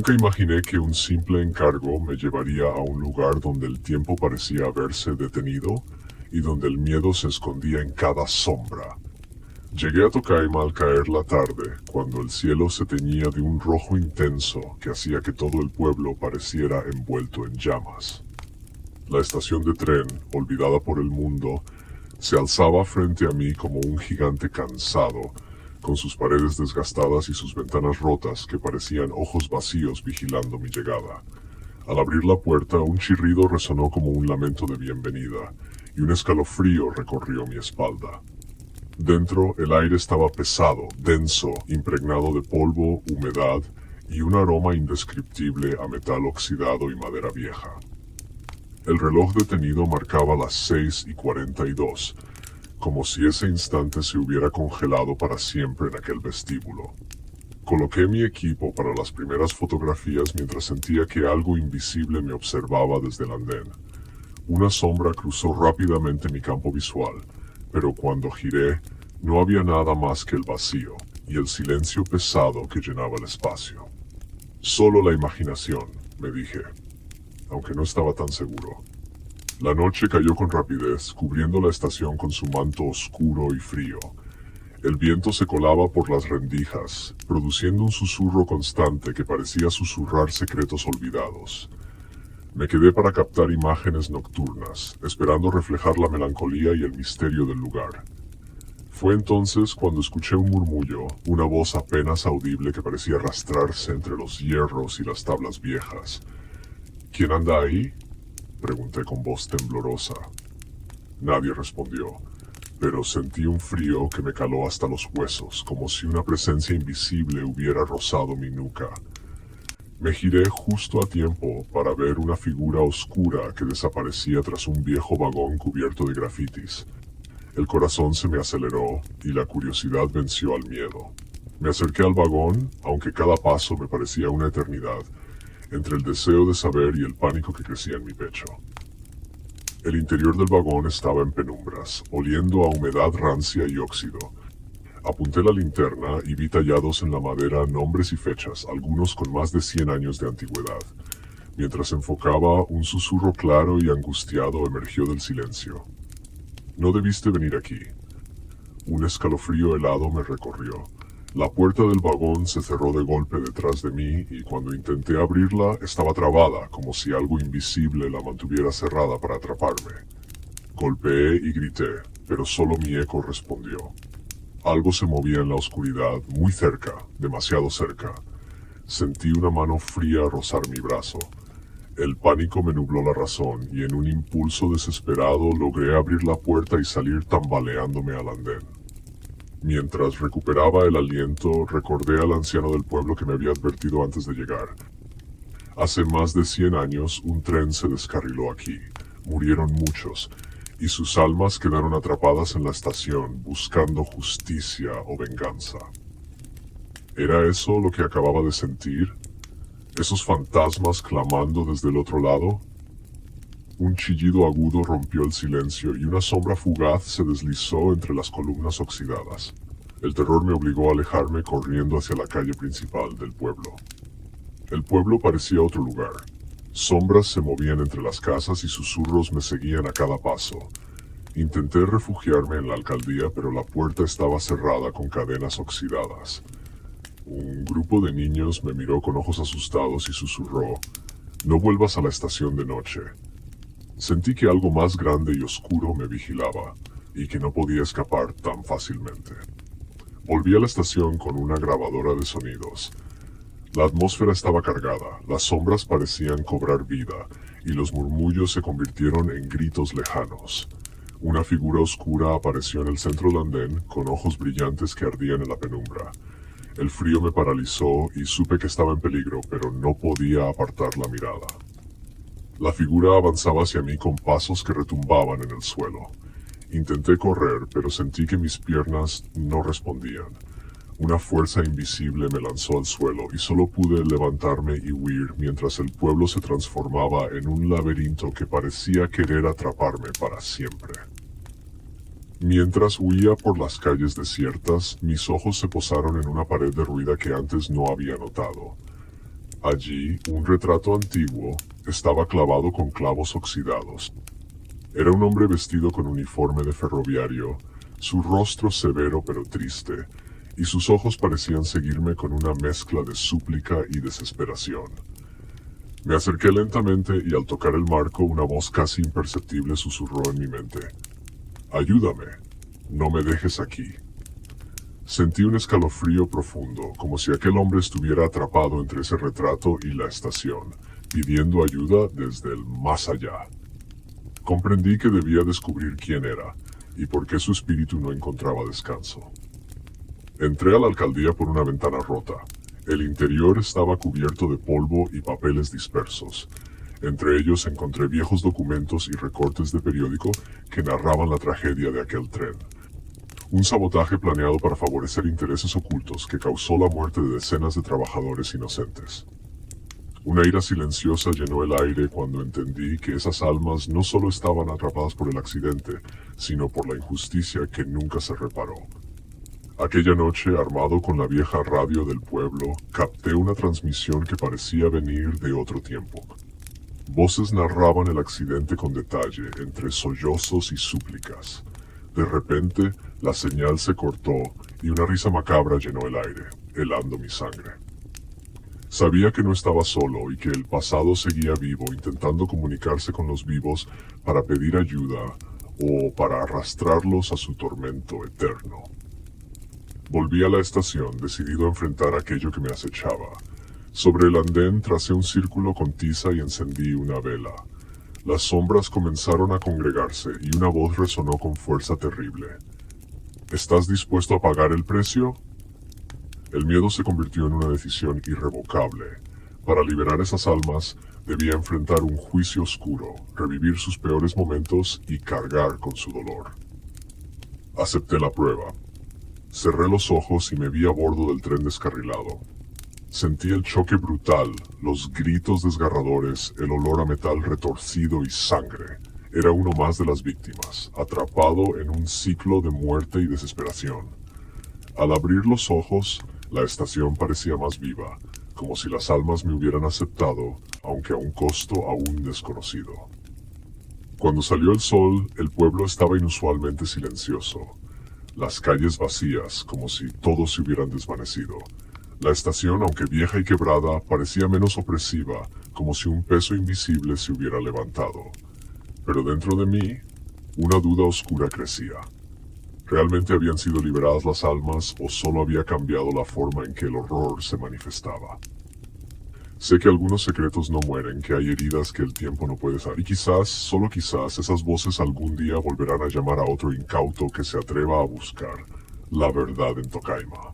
Nunca imaginé que un simple encargo me llevaría a un lugar donde el tiempo parecía haberse detenido y donde el miedo se escondía en cada sombra. Llegué a Tocaima al caer la tarde, cuando el cielo se teñía de un rojo intenso que hacía que todo el pueblo pareciera envuelto en llamas. La estación de tren, olvidada por el mundo, se alzaba frente a mí como un gigante cansado, con sus paredes desgastadas y sus ventanas rotas que parecían ojos vacíos vigilando mi llegada. Al abrir la puerta, un chirrido resonó como un lamento de bienvenida, y un escalofrío recorrió mi espalda. Dentro, el aire estaba pesado, denso, impregnado de polvo, humedad y un aroma indescriptible a metal oxidado y madera vieja. El reloj detenido marcaba las 6:42, como si ese instante se hubiera congelado para siempre en aquel vestíbulo. Coloqué mi equipo para las primeras fotografías mientras sentía que algo invisible me observaba desde el andén. Una sombra cruzó rápidamente mi campo visual, pero cuando giré, no había nada más que el vacío y el silencio pesado que llenaba el espacio. Solo la imaginación, me dije, aunque no estaba tan seguro. La noche cayó con rapidez, cubriendo la estación con su manto oscuro y frío. El viento se colaba por las rendijas, produciendo un susurro constante que parecía susurrar secretos olvidados. Me quedé para captar imágenes nocturnas, esperando reflejar la melancolía y el misterio del lugar. Fue entonces cuando escuché un murmullo, una voz apenas audible que parecía arrastrarse entre los hierros y las tablas viejas. ¿Quién anda ahí?, pregunté con voz temblorosa. Nadie respondió, pero sentí un frío que me caló hasta los huesos, como si una presencia invisible hubiera rozado mi nuca. Me giré justo a tiempo para ver una figura oscura que desaparecía tras un viejo vagón cubierto de grafitis. El corazón se me aceleró y la curiosidad venció al miedo. Me acerqué al vagón, aunque cada paso me parecía una eternidad, entre el deseo de saber y el pánico que crecía en mi pecho. El interior del vagón estaba en penumbras, oliendo a humedad rancia y óxido. Apunté la linterna y vi tallados en la madera nombres y fechas, algunos con más de 100 años de antigüedad. Mientras enfocaba, un susurro claro y angustiado emergió del silencio. No debiste venir aquí. Un escalofrío helado me recorrió. La puerta del vagón se cerró de golpe detrás de mí y cuando intenté abrirla estaba trabada, como si algo invisible la mantuviera cerrada para atraparme. Golpeé y grité, pero solo mi eco respondió. Algo se movía en la oscuridad, muy cerca, demasiado cerca. Sentí una mano fría rozar mi brazo. El pánico me nubló la razón y en un impulso desesperado logré abrir la puerta y salir tambaleándome al andén. Mientras recuperaba el aliento, recordé al anciano del pueblo que me había advertido antes de llegar. Hace más de 100 años un tren se descarriló aquí. Murieron muchos, y sus almas quedaron atrapadas en la estación, buscando justicia o venganza. ¿Era eso lo que acababa de sentir? ¿Esos fantasmas clamando desde el otro lado? Un chillido agudo rompió el silencio y una sombra fugaz se deslizó entre las columnas oxidadas. El terror me obligó a alejarme corriendo hacia la calle principal del pueblo. El pueblo parecía otro lugar. Sombras se movían entre las casas y susurros me seguían a cada paso. Intenté refugiarme en la alcaldía, pero la puerta estaba cerrada con cadenas oxidadas. Un grupo de niños me miró con ojos asustados y susurró, «No vuelvas a la estación de noche». Sentí que algo más grande y oscuro me vigilaba, y que no podía escapar tan fácilmente. Volví a la estación con una grabadora de sonidos. La atmósfera estaba cargada, las sombras parecían cobrar vida, y los murmullos se convirtieron en gritos lejanos. Una figura oscura apareció en el centro del andén, con ojos brillantes que ardían en la penumbra. El frío me paralizó y supe que estaba en peligro, pero no podía apartar la mirada. La figura avanzaba hacia mí con pasos que retumbaban en el suelo. Intenté correr, pero sentí que mis piernas no respondían. Una fuerza invisible me lanzó al suelo y solo pude levantarme y huir mientras el pueblo se transformaba en un laberinto que parecía querer atraparme para siempre. Mientras huía por las calles desiertas, mis ojos se posaron en una pared derruida que antes no había notado. Allí, un retrato antiguo estaba clavado con clavos oxidados. Era un hombre vestido con uniforme de ferroviario, su rostro severo pero triste, y sus ojos parecían seguirme con una mezcla de súplica y desesperación. Me acerqué lentamente y al tocar el marco una voz casi imperceptible susurró en mi mente: «Ayúdame, no me dejes aquí». Sentí un escalofrío profundo, como si aquel hombre estuviera atrapado entre ese retrato y la estación, pidiendo ayuda desde el más allá. Comprendí que debía descubrir quién era y por qué su espíritu no encontraba descanso. Entré a la alcaldía por una ventana rota. El interior estaba cubierto de polvo y papeles dispersos. Entre ellos encontré viejos documentos y recortes de periódico que narraban la tragedia de aquel tren. Un sabotaje planeado para favorecer intereses ocultos que causó la muerte de decenas de trabajadores inocentes. Una ira silenciosa llenó el aire cuando entendí que esas almas no solo estaban atrapadas por el accidente, sino por la injusticia que nunca se reparó. Aquella noche, armado con la vieja radio del pueblo, capté una transmisión que parecía venir de otro tiempo. Voces narraban el accidente con detalle, entre sollozos y súplicas. De repente, la señal se cortó y una risa macabra llenó el aire, helando mi sangre. Sabía que no estaba solo y que el pasado seguía vivo, intentando comunicarse con los vivos para pedir ayuda o para arrastrarlos a su tormento eterno. Volví a la estación, decidido a enfrentar aquello que me acechaba. Sobre el andén tracé un círculo con tiza y encendí una vela. Las sombras comenzaron a congregarse y una voz resonó con fuerza terrible. ¿Estás dispuesto a pagar el precio? El miedo se convirtió en una decisión irrevocable. Para liberar esas almas, debía enfrentar un juicio oscuro, revivir sus peores momentos y cargar con su dolor. Acepté la prueba. Cerré los ojos y me vi a bordo del tren descarrilado. Sentí el choque brutal, los gritos desgarradores, el olor a metal retorcido y sangre. Era uno más de las víctimas, atrapado en un ciclo de muerte y desesperación. Al abrir los ojos, la estación parecía más viva, como si las almas me hubieran aceptado, aunque a un costo aún desconocido. Cuando salió el sol, el pueblo estaba inusualmente silencioso. Las calles vacías, como si todos se hubieran desvanecido. La estación, aunque vieja y quebrada, parecía menos opresiva, como si un peso invisible se hubiera levantado. Pero dentro de mí, una duda oscura crecía. ¿Realmente habían sido liberadas las almas o solo había cambiado la forma en que el horror se manifestaba? Sé que algunos secretos no mueren, que hay heridas que el tiempo no puede sanar, y quizás, solo quizás, esas voces algún día volverán a llamar a otro incauto que se atreva a buscar la verdad en Tocaima.